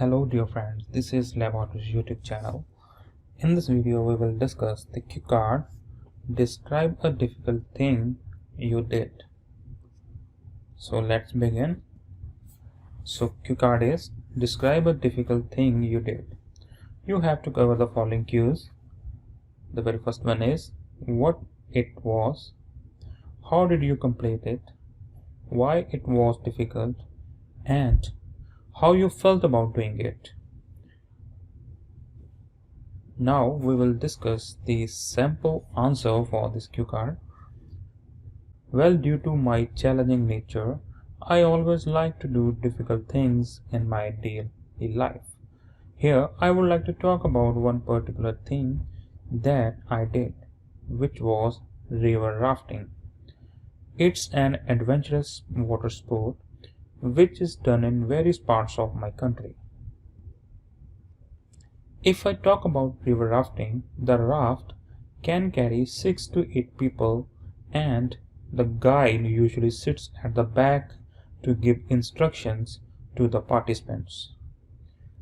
Hello dear friends, this is Laboratory's YouTube channel. In this video we will discuss the cue card. Describe a difficult thing you did. So let's begin. So cue card is describe a difficult thing you did. You have to cover the following cues. The very first one is what it was, how did you complete it, why it was difficult, and how you felt about doing it. Now we will discuss the simple answer for this cue card. Well, due to my challenging nature, I always like to do difficult things in my daily life. Here I would like to talk about one particular thing that I did, which was river rafting. It's an adventurous water sport which is done in various parts of my country. If I talk about river rafting, the raft can carry 6 to 8 people and the guide usually sits at the back to give instructions to the participants.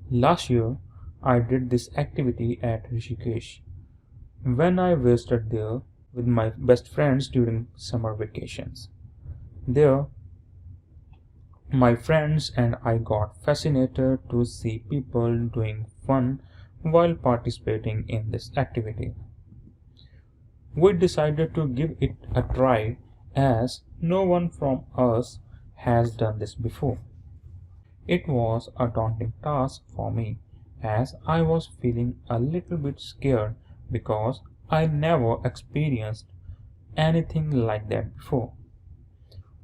Last year, I did this activity at Rishikesh when I visited there with my best friends during summer vacations. There, my friends and I got fascinated to see people doing fun while participating in this activity. We decided to give it a try as no one from us has done this before. It was a daunting task for me as I was feeling a little bit scared because I never experienced anything like that before.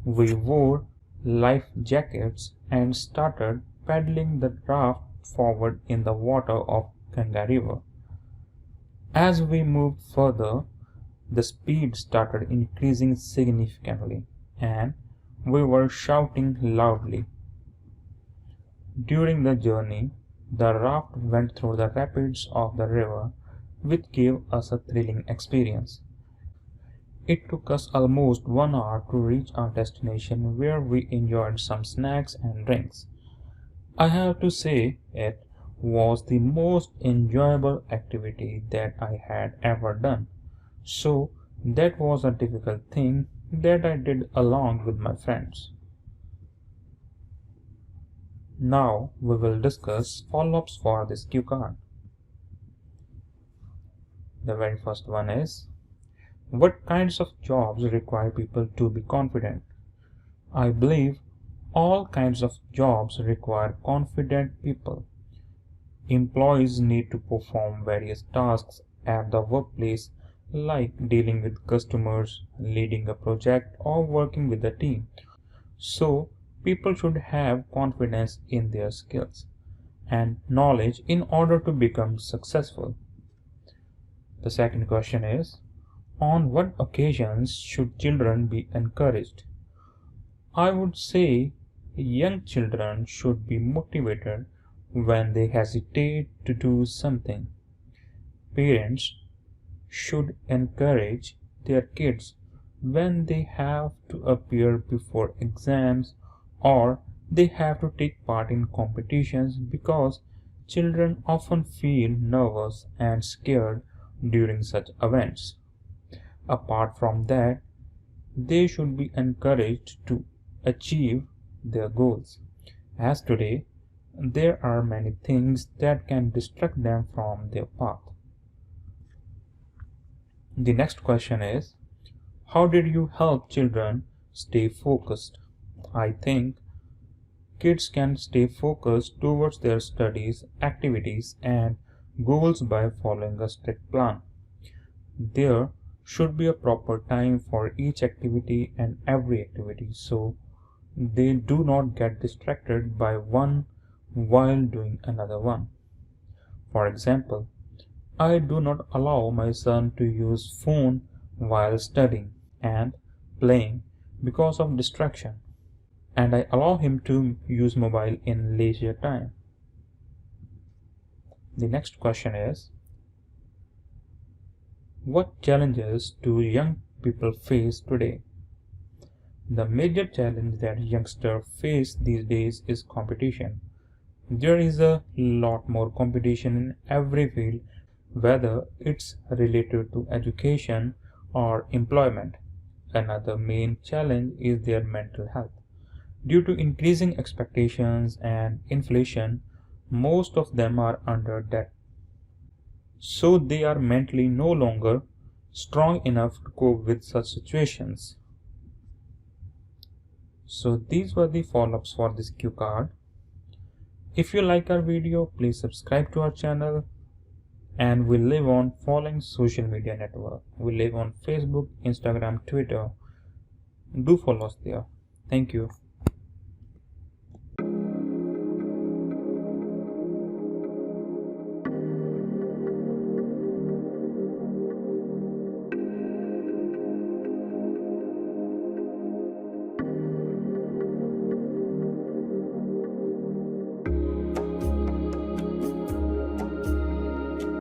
We wore life jackets and started paddling the raft forward in the water of Ganga River. As we moved further, the speed started increasing significantly and we were shouting loudly. During the journey, the raft went through the rapids of the river, which gave us a thrilling experience. It took us almost 1 hour to reach our destination where we enjoyed some snacks and drinks. I have to say it was the most enjoyable activity that I had ever done. So that was a difficult thing that I did along with my friends. Now we will discuss follow-ups for this cue card. The very first one is, what kinds of jobs require people to be confident? I believe all kinds of jobs require confident people. Employees need to perform various tasks at the workplace like dealing with customers, leading a project, or working with a team. So, people should have confidence in their skills and knowledge in order to become successful. The second question is, on what occasions should children be encouraged? I would say young children should be motivated when they hesitate to do something. Parents should encourage their kids when they have to appear before exams or they have to take part in competitions because children often feel nervous and scared during such events. Apart from that, they should be encouraged to achieve their goals, as today there are many things that can distract them from their path. The next question is, how did you help children stay focused? I think kids can stay focused towards their studies, activities, and goals by following a strict plan. There should be a proper time for each activity and every activity so they do not get distracted by one while doing another one. For example, I do not allow my son to use phone while studying and playing because of distraction, and I allow him to use mobile in leisure time. The next question is, what challenges do young people face today? The major challenge that youngsters face these days is competition. There is a lot more competition in every field, whether it's related to education or employment. Another main challenge is their mental health. Due to increasing expectations and inflation, most of them are under debt. So they are mentally no longer strong enough to cope with such situations. So these were the follow-ups for this cue card. If you like our video, please subscribe to our channel. And we live on following social media network. We live on Facebook, Instagram, Twitter. Do follow us there. Thank you.